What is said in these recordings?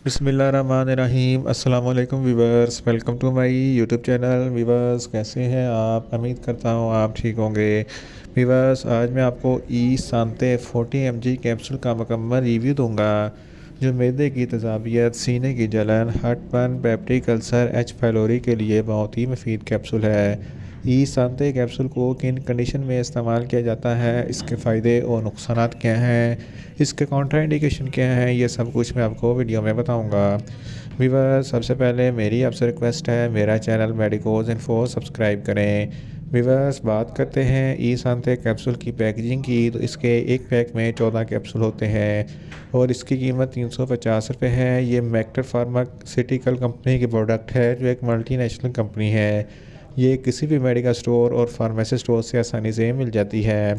बिस्मिल्लाहिर्रहमानिर्रहीम। अस्सलाम वालेकुम viewers, welcome to my YouTube channel. Viewers, कैसे हैं आप? उम्मीद करता हूँ आप ठीक होंगे। वीवर्स, आज मैं आपको ई सांते 40 mg कैप्सूल का मुकम्मल रिव्यू दूंगा, जो मैदे की तेज़ाबियत, सीने की जलन, हर्टबर्न, पेप्टिक अल्सर, एच फाइलोरी के लिए बहुत ही मुफीद कैप्सूल है। ई सांते कैप्सूल को किन कंडीशन में इस्तेमाल किया जाता है, इसके फ़ायदे और नुकसान क्या हैं, इसके कॉन्ट्राइंडिकेशन क्या हैं, ये सब कुछ मैं आपको वीडियो में बताऊंगा। वीवर, सबसे पहले मेरी आपसे रिक्वेस्ट है, मेरा चैनल मेडिकोज इन्फो सब्सक्राइब करें। वीवर्स, बात करते हैं ई सांते कैप्सूल की पैकेजिंग की, तो इसके एक पैक में 14 कैप्सूल होते हैं और इसकी कीमत 350 रुपये है। ये मैक्टर फार्मास्यूटिकल कंपनी की प्रोडक्ट है, जो एक मल्टीनेशनल कंपनी है। ये किसी भी मेडिकल स्टोर और फार्मेसी स्टोर से आसानी से मिल जाती है।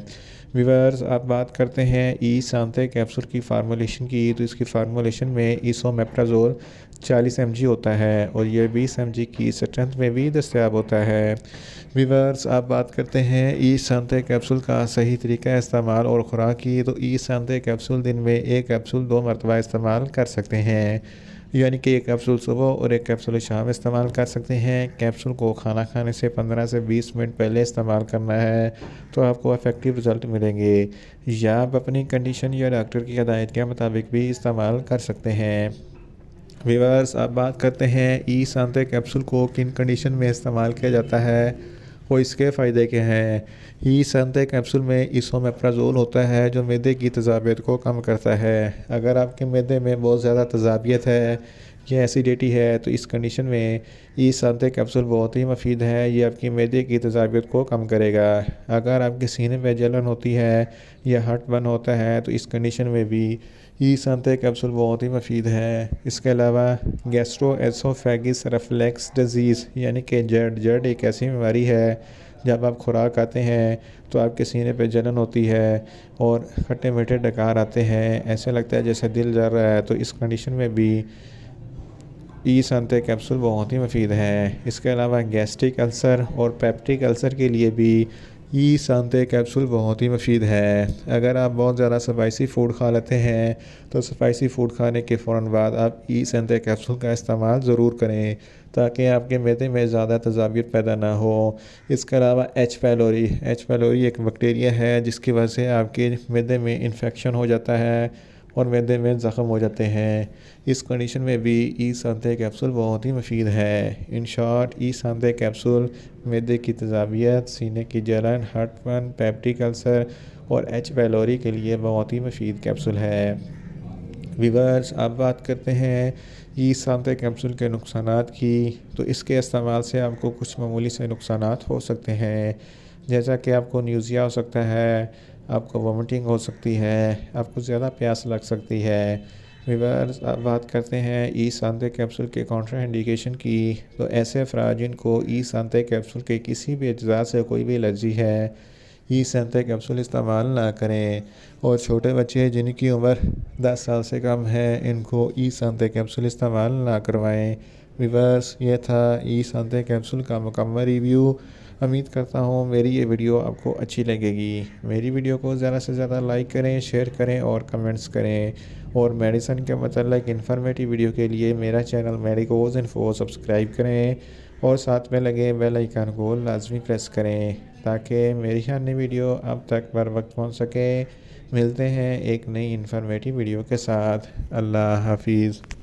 व्यूअर्स, आप बात करते हैं ई सांते कैप्सूल की फार्मूलेशन की, तो इसकी फार्मूलेशन में इसोमेप्राजोल 40 mg होता है और ये 20 mg की स्ट्रेंथ में भी दस्तयाब होता है। व्यूअर्स, आप बात करते हैं ई सांते कैप्सूल का सही तरीका इस्तेमाल और ख़ुराक की, तो ई सांते कैप्सूल दिन में एक कैप्सूल 2 मरतबा इस्तेमाल कर सकते हैं, यानी कि एक कैप्सूल सुबह और एक कैप्सूल शाम इस्तेमाल कर सकते हैं। कैप्सूल को खाना खाने से 15 से 20 मिनट पहले इस्तेमाल करना है, तो आपको इफ़ेक्टिव रिज़ल्ट मिलेंगे। या आप अपनी कंडीशन या डॉक्टर की हदायत के मुताबिक भी इस्तेमाल कर सकते हैं। व्यूअर्स, आप बात करते हैं ई सांते कैप्सूल को किन कंडीशन में इस्तेमाल किया जाता है और इसके फ़ायदे क्या हैं। ई सांते कैप्सूल में इसोमेप्राजोल होता है, जो मैदे की तेज़ाबियत को कम करता है। अगर आपके मैदे में बहुत ज़्यादा तेज़ाबियत है या एसिडिटी है, तो इस कंडीशन में ई सांते कैप्सूल बहुत ही मुफीद है। ये आपकी मैदे की तेज़ाबियत को कम करेगा। अगर आपके सीने में जलन होती है या हार्टबर्न होता है, तो इस कंडीशन में भी ई सांते कैप्सूल बहुत ही मुफीद है। इसके अलावा गैस्ट्रोएसोफेगस रिफ्लक्स डिजीज़, यानी कि जड़ एक ऐसी बीमारी है, जब आप खुराक खाते हैं तो आपके सीने पे जलन होती है और खट्टे मीठे डकार आते हैं, ऐसे लगता है जैसे दिल जल रहा है, तो इस कंडीशन में भी ई सांते कैप्सूल बहुत ही मुफीद है। इसके अलावा गैस्ट्रिक अल्सर और पेप्टिक अल्सर के लिए भी ई सांते कैप्सूल बहुत ही मुफीद है। अगर आप बहुत ज़्यादा स्पाइसी फ़ूड खा लेते हैं, तो स्पाइसी फ़ूड खाने के फ़ौरन बाद आप ई सांते कैप्सूल का इस्तेमाल ज़रूर करें, ताकि आपके मैदे में ज़्यादा तेज़ाबियत पैदा ना हो। इसके अलावा एच फाइलोरी एक बैक्टीरिया है, जिसकी वजह से आपके मैदे में इन्फेक्शन हो जाता है और मैदे में ज़ख़म हो जाते हैं। इस कंडीशन में भी ई सांते कैप्सूल बहुत ही मुफीद है। इन शॉर्ट, ई सांते कैप्सूल मैदे की तेज़ाबियत, सीने की जलन, हार्टबर्न, पेप्टिक अल्सर और एच फाइलोरी के लिए बहुत ही मुफीद कैप्सूल है। व्यूअर्स, अब बात करते हैं ई सांते कैप्सूल के नुकसानात की, तो इसके इस्तेमाल से आपको कुछ मामूली से नुकसानात हो सकते हैं, जैसा कि आपको न्यूज़िया हो सकता है, आपको वोमिटिंग हो सकती है, आपको ज़्यादा प्यास लग सकती है। व्यूअर्स, अब बात करते हैं ई सांते कैप्सूल के कॉन्ट्रा इंडिकेशन की, तो ऐसे अफराद जिनको ई सांते कैप्सूल के किसी भी अज्जा से कोई भी एलर्जी है, ई सांते कैप्सूल इस्तेमाल ना करें। और छोटे बच्चे जिनकी उम्र 10 साल से कम है, इनको ई सांते कैप्सूल इस्तेमाल ना करवाएं। व्यूअर्स, ये था ई सांते कैप्सूल का मुकम्मल रिव्यू। उम्मीद करता हूँ मेरी ये वीडियो आपको अच्छी लगेगी। मेरी वीडियो को ज़्यादा से ज़्यादा लाइक करें, शेयर करें और कमेंट्स करें। और मेडिसिन के मतलब इन्फॉर्मेटिव वीडियो के लिए मेरा चैनल मेडिकोज इन्फो सब्सक्राइब करें और साथ में लगे बेल आइकन को लाजमी प्रेस करें, ताकि मेरी हर नई वीडियो आप तक बर वक्त पहुँच सके। मिलते हैं एक नई इन्फॉर्मेटिव वीडियो के साथ। अल्लाह हाफिज़।